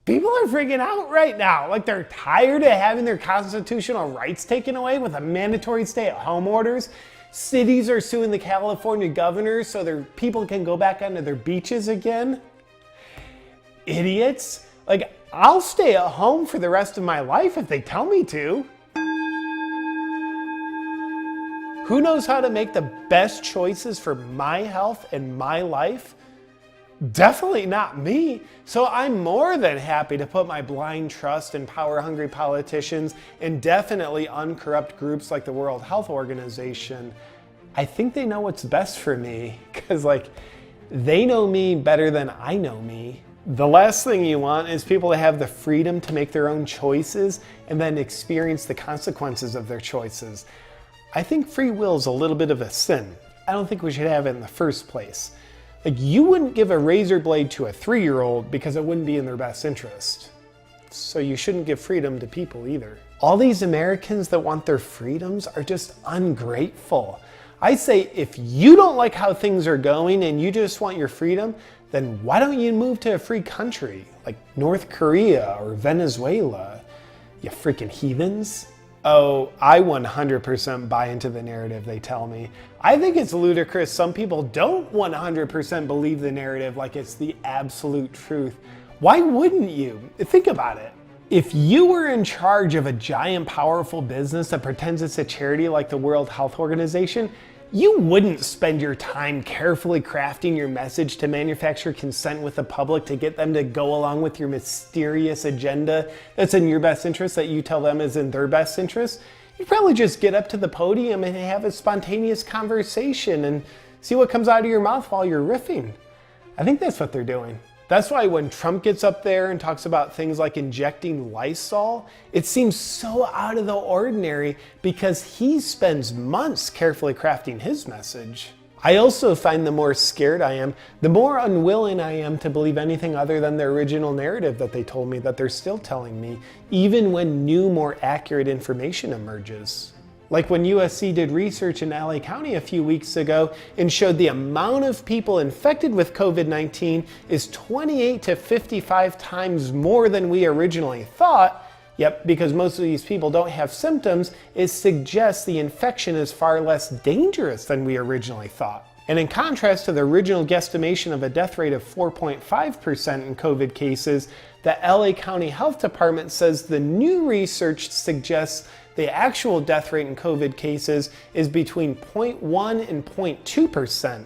People are freaking out right now. Like, they're tired of having their constitutional rights taken away with a mandatory stay-at-home orders. Cities are suing the California governor so their people can go back onto their beaches again. Idiots. Like, I'll stay at home for the rest of my life if they tell me to. Who knows how to make the best choices for my health and my life? Definitely not me. So I'm more than happy to put my blind trust in power-hungry politicians and definitely uncorrupt groups like the World Health Organization. I think they know what's best for me because, like, they know me better than I know me. The last thing you want is people to have the freedom to make their own choices and then experience the consequences of their choices. I think free will is a little bit of a sin. I don't think we should have it in the first place. Like, you wouldn't give a razor blade to a 3-year-old because it wouldn't be in their best interest. So you shouldn't give freedom to people either. All these Americans that want their freedoms are just ungrateful. I say, if you don't like how things are going and you just want your freedom, then why don't you move to a free country like North Korea or Venezuela, you freaking heathens? Oh, I 100% buy into the narrative they tell me. I think it's ludicrous some people don't 100% believe the narrative like it's the absolute truth. Why wouldn't you? Think about it. If you were in charge of a giant, powerful business that pretends it's a charity like the World Health Organization, you wouldn't spend your time carefully crafting your message to manufacture consent with the public to get them to go along with your mysterious agenda that's in your best interest that you tell them is in their best interest. You'd probably just get up to the podium and have a spontaneous conversation and see what comes out of your mouth while you're riffing. I think that's what they're doing. That's why when Trump gets up there and talks about things like injecting Lysol, it seems so out of the ordinary because he spends months carefully crafting his message. I also find the more scared I am, the more unwilling I am to believe anything other than the original narrative that they told me that they're still telling me, even when new, more accurate information emerges. Like when USC did research in LA County a few weeks ago and showed the amount of people infected with COVID-19 is 28 to 55 times more than we originally thought. Yep, because most of these people don't have symptoms, it suggests the infection is far less dangerous than we originally thought. And in contrast to the original guesstimation of a death rate of 4.5% in COVID cases, the LA County Health Department says the new research suggests the actual death rate in COVID cases is between 0.1 and 0.2%.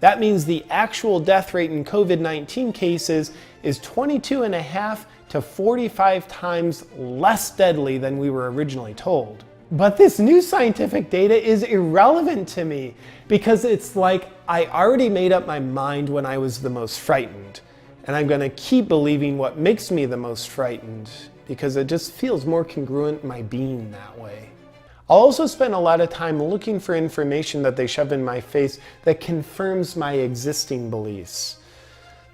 That means the actual death rate in COVID-19 cases is 22.5 to 45 times less deadly than we were originally told. But this new scientific data is irrelevant to me because it's like I already made up my mind when I was the most frightened. And I'm gonna keep believing what makes me the most frightened because it just feels more congruent in my being that way. I'll also spend a lot of time looking for information that they shove in my face that confirms my existing beliefs.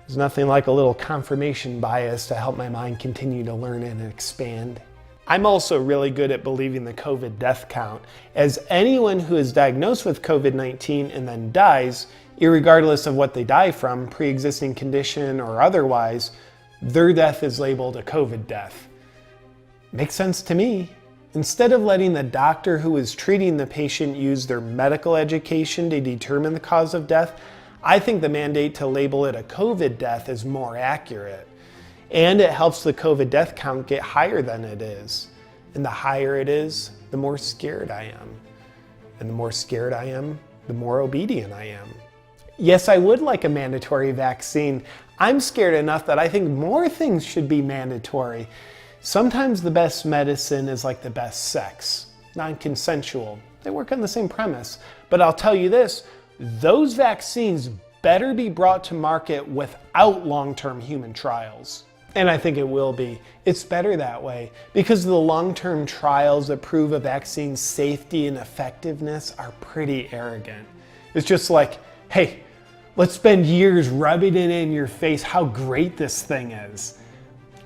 There's nothing like a little confirmation bias to help my mind continue to learn and expand. I'm also really good at believing the COVID death count, as anyone who is diagnosed with COVID-19 and then dies, irregardless of what they die from, pre-existing condition or otherwise, their death is labeled a COVID death. Makes sense to me. Instead of letting the doctor who is treating the patient use their medical education to determine the cause of death, I think the mandate to label it a COVID death is more accurate. And it helps the COVID death count get higher than it is. And the higher it is, the more scared I am. And the more scared I am, the more obedient I am. Yes, I would like a mandatory vaccine. I'm scared enough that I think more things should be mandatory. Sometimes the best medicine is like the best sex, non-consensual. They work on the same premise. But I'll tell you this, those vaccines better be brought to market without long-term human trials. And I think it will be. It's better that way because the long-term trials that prove a vaccine's safety and effectiveness are pretty arrogant. It's just like, hey, let's spend years rubbing it in your face how great this thing is.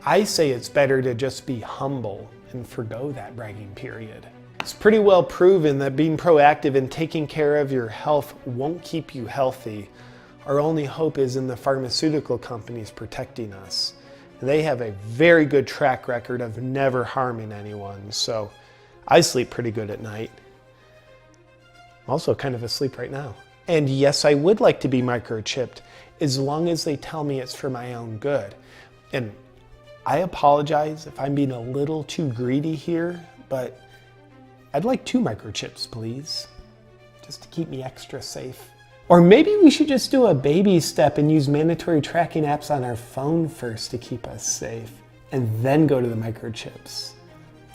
I say it's better to just be humble and forgo that bragging period. It's pretty well proven that being proactive and taking care of your health won't keep you healthy. Our only hope is in the pharmaceutical companies protecting us. They have a very good track record of never harming anyone, so I sleep pretty good at night. I'm also kind of asleep right now. And yes, I would like to be microchipped, as long as they tell me it's for my own good. And I apologize if I'm being a little too greedy here, but I'd like 2 microchips, please, just to keep me extra safe. Or maybe we should just do a baby step and use mandatory tracking apps on our phone first to keep us safe, and then go to the microchips.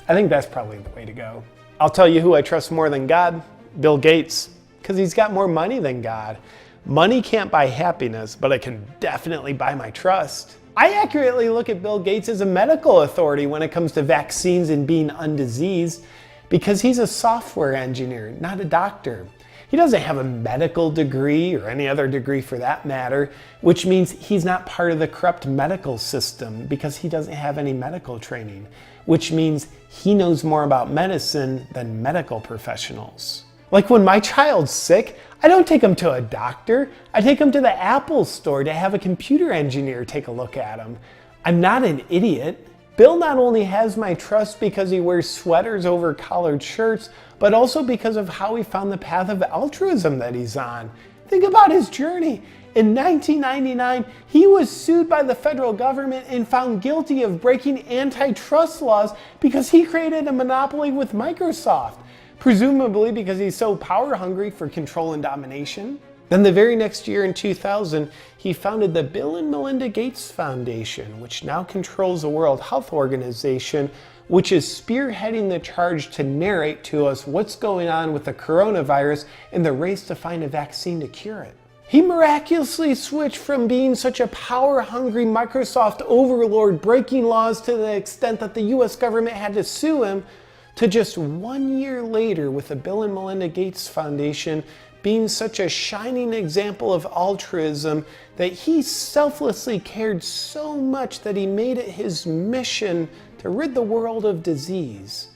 I think that's probably the way to go. I'll tell you who I trust more than God, Bill Gates, because he's got more money than God. Money can't buy happiness, but it can definitely buy my trust. I accurately look at Bill Gates as a medical authority when it comes to vaccines and being undiseased, because he's a software engineer, not a doctor. He doesn't have a medical degree or any other degree for that matter, which means he's not part of the corrupt medical system because he doesn't have any medical training, which means he knows more about medicine than medical professionals. Like when my child's sick, I don't take him to a doctor. I take him to the Apple store to have a computer engineer take a look at him. I'm not an idiot. Bill not only has my trust because he wears sweaters over collared shirts, but also because of how he found the path of altruism that he's on. Think about his journey. In 1999, he was sued by the federal government and found guilty of breaking antitrust laws because he created a monopoly with Microsoft, presumably because he's so power hungry for control and domination. Then the very next year in 2000, he founded the Bill and Melinda Gates Foundation, which now controls the World Health Organization, which is spearheading the charge to narrate to us what's going on with the coronavirus and the race to find a vaccine to cure it. He miraculously switched from being such a power-hungry Microsoft overlord breaking laws to the extent that the US government had to sue him, to just 1 year later with the Bill and Melinda Gates Foundation being such a shining example of altruism that he selflessly cared so much that he made it his mission to rid the world of disease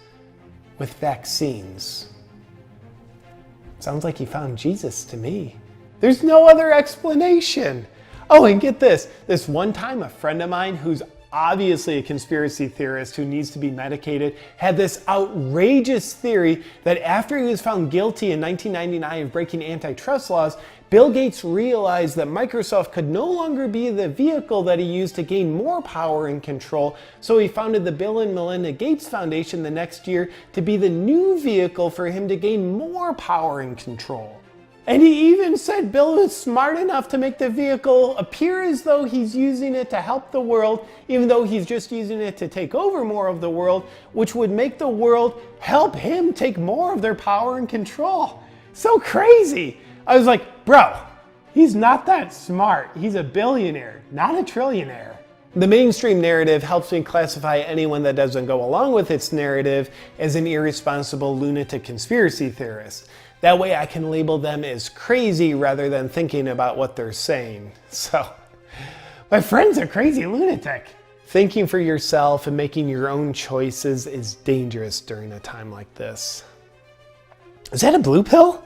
with vaccines. Sounds like he found Jesus to me. There's no other explanation. Oh, and get this. This one time, a friend of mine who's obviously a conspiracy theorist who needs to be medicated had this outrageous theory that after he was found guilty in 1999 of breaking antitrust laws, Bill Gates realized that Microsoft could no longer be the vehicle that he used to gain more power and control, so he founded the Bill and Melinda Gates Foundation the next year to be the new vehicle for him to gain more power and control. And he even said Bill is smart enough to make the vehicle appear as though he's using it to help the world, even though he's just using it to take over more of the world, which would make the world help him take more of their power and control. So crazy. I was like, bro, he's not that smart. He's a billionaire, not a trillionaire. The mainstream narrative helps me classify anyone that doesn't go along with its narrative as an irresponsible lunatic conspiracy theorist. That way I can label them as crazy rather than thinking about what they're saying. So, my friend's a crazy lunatic. Thinking for yourself and making your own choices is dangerous during a time like this. Is that a blue pill?